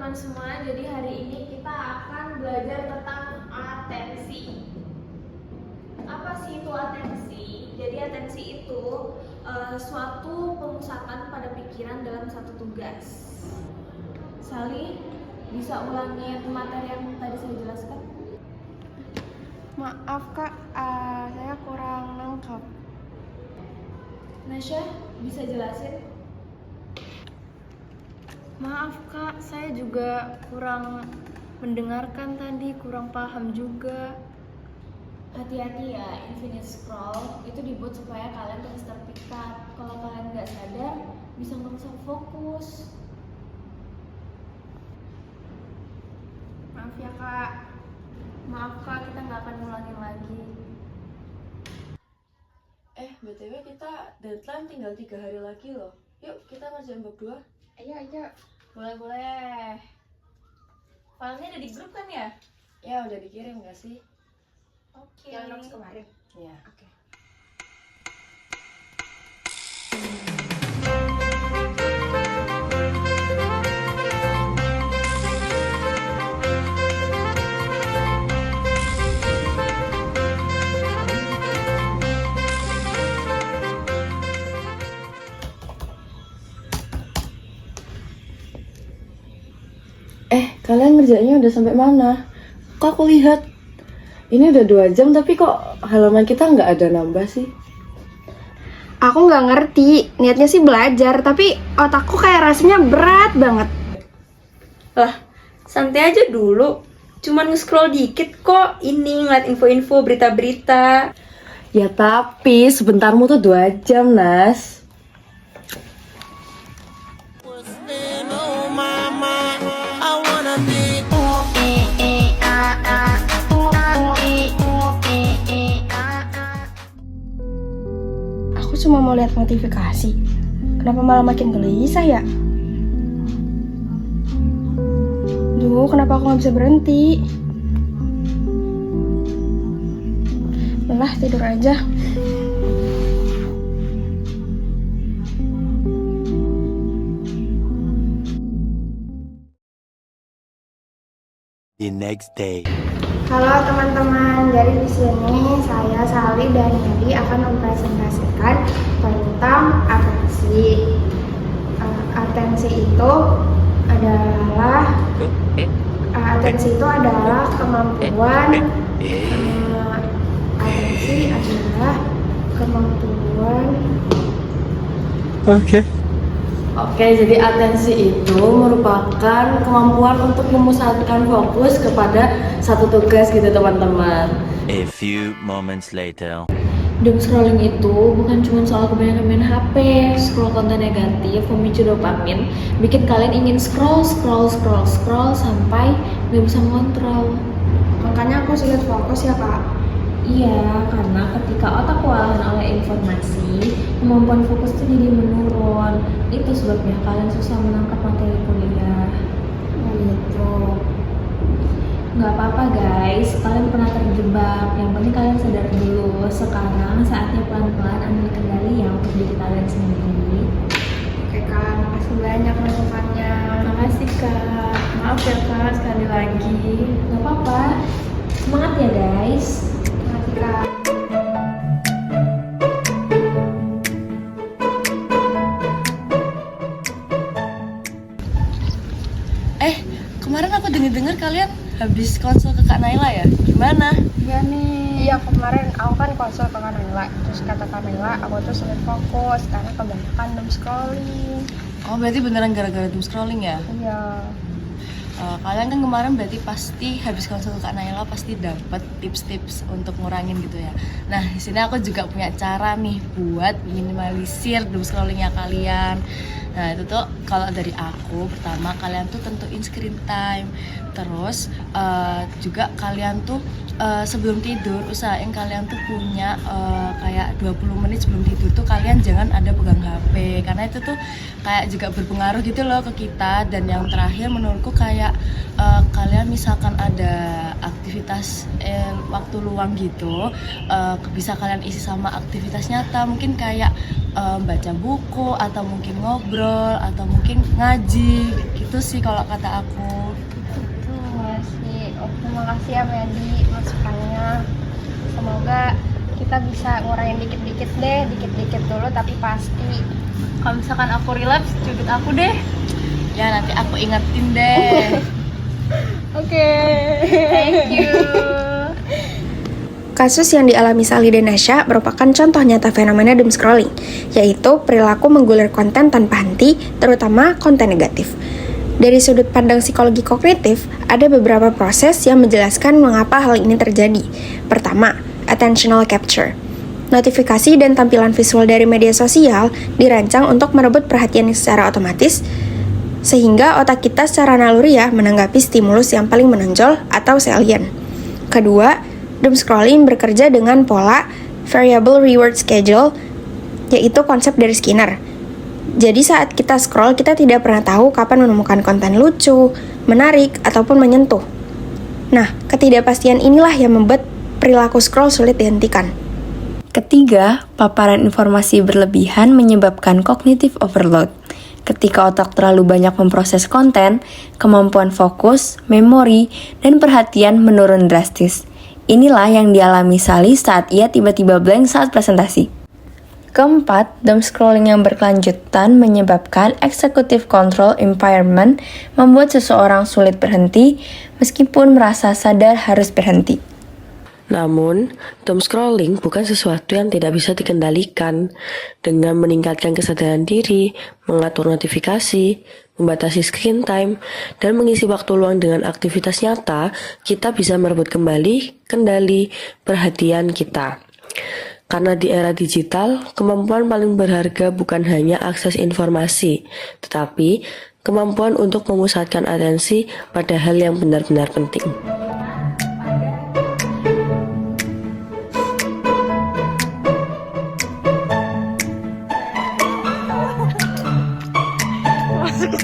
teman-teman semua, jadi hari ini kita akan belajar tentang atensi. Apa sih itu atensi? Jadi atensi itu suatu pemusatan pada pikiran dalam satu tugas. Sally, bisa ulangin materi yang tadi saya jelaskan? Maaf kak, saya kurang nangkep. Nasya, bisa jelasin? Maaf kak, saya juga kurang mendengarkan tadi, kurang paham juga. Hati-hati ya, infinite scroll itu dibuat supaya kalian terus terpikat. Kalau kalian nggak sadar, bisa merusak fokus. Maaf ya kak. Maaf kak, kita nggak akan ngulangin lagi. BTW kita deadline tinggal 3 hari lagi loh. Yuk kita ngerjain bab 2. Ayo. Boleh. Filenya ada di grup kan ya? Ya udah dikirim gak sih? Oke. Yang notes kemarin. Iya. Oke. Kalian ngerjainnya udah sampai mana? Kok aku lihat ini udah 2 jam tapi kok halaman kita nggak ada nambah sih? Aku nggak ngerti, niatnya sih belajar, tapi otakku kayak rasanya berat banget. Lah, santai aja dulu. Cuman nge-scroll dikit kok, ini ngeliat info-info, berita-berita. Ya tapi sebentarmu tuh 2 jam, Nas. Aku cuma mau lihat notifikasi. Kenapa malah makin gelisah ya? Duh, kenapa aku nggak bisa berhenti? Lelah, tidur aja. The next day. Halo teman-teman, jadi di sini saya Sally dan Yadi akan mempresentasikan tentang atensi. Atensi itu adalah kemampuan. Atensi adalah kemampuan. Oke, jadi atensi itu merupakan kemampuan untuk memusatkan fokus kepada satu tugas gitu teman-teman. A few moments later. Doom scrolling itu bukan cuma soal kebanyakan main HP, scroll konten negatif, memicu dopamin, bikin kalian ingin scroll sampai nggak bisa mengontrol. Makanya aku sulit fokus ya kak. Iya, karena ketika otak kewalahan oleh informasi, kemampuan fokus itu jadi menurun. Itu sebabnya kalian susah menangkap materi kuliah. Oh gitu. Nggak apa-apa guys, kalian pernah terjebak. Yang penting kalian sadar dulu. Sekarang saatnya pelan-pelan ambil kendali ya untuk diri kalian sendiri. Oke kak, makasih banyak masukannya. Makasih kak. Maaf ya kak, sekali lagi. Nggak apa-apa. Semangat ya guys. Makasih kak. Kemarin aku denger kalian habis konsul ke Kak Naila ya? Gimana? Iya nih. Iya kemarin aku kan konsul ke Kak Naila. Terus kata Kak Naila, aku tuh sulit fokus karena kebanyakan doom scrolling. Oh berarti beneran gara-gara doom scrolling ya? Iya. Kalian kan kemarin berarti pasti habis konsul ke Kak Naila pasti dapat tips-tips untuk ngurangin gitu ya. Nah di sini aku juga punya cara nih buat minimalisir doom scrollingnya kalian. Nah itu tuh kalau dari aku pertama kalian tuh tentuin screen time. Terus juga kalian tuh sebelum tidur usahain kalian tuh punya kayak 20 menit sebelum tidur tuh kalian jangan ada pegang HP, karena itu tuh kayak juga berpengaruh gitu loh ke kita. Dan yang terakhir menurutku kayak kalian misalkan ada aktivitas waktu luang gitu, bisa kalian isi sama aktivitas nyata, mungkin kayak baca buku atau mungkin ngobrol atau mungkin ngaji gitu sih kalau kata aku. Iya sih. Oke, makasih ya Medi masukannya. Semoga kita bisa ngurangin dikit-dikit deh, dikit-dikit dulu tapi pasti. Kalau misalkan aku relapse, cubit aku deh. Ya nanti aku ingetin deh. Oke. Thank you. Kasus yang dialami Sally dan Nasya merupakan contoh nyata fenomena doom scrolling, yaitu perilaku menggulir konten tanpa henti, terutama konten negatif. Dari sudut pandang psikologi kognitif, ada beberapa proses yang menjelaskan mengapa hal ini terjadi. Pertama, attentional capture. Notifikasi dan tampilan visual dari media sosial dirancang untuk merebut perhatian secara otomatis, sehingga otak kita secara naluriah menanggapi stimulus yang paling menonjol atau salient. Kedua, doom scrolling bekerja dengan pola variable reward schedule, yaitu konsep dari Skinner. Jadi saat kita scroll, kita tidak pernah tahu kapan menemukan konten lucu, menarik, ataupun menyentuh. Nah, ketidakpastian inilah yang membuat perilaku scroll sulit dihentikan. Ketiga, paparan informasi berlebihan menyebabkan cognitive overload. Ketika otak terlalu banyak memproses konten, kemampuan fokus, memori, dan perhatian menurun drastis. Inilah yang dialami Sally saat ia tiba-tiba blank saat presentasi. Keempat, doom scrolling yang berkelanjutan menyebabkan executive control impairment, membuat seseorang sulit berhenti meskipun merasa sadar harus berhenti. Namun, doom scrolling bukan sesuatu yang tidak bisa dikendalikan. Dengan meningkatkan kesadaran diri, mengatur notifikasi, membatasi screen time, dan mengisi waktu luang dengan aktivitas nyata, kita bisa merebut kembali kendali perhatian kita. Karena di era digital, kemampuan paling berharga bukan hanya akses informasi, tetapi kemampuan untuk memusatkan atensi pada hal yang benar-benar penting. Masuk.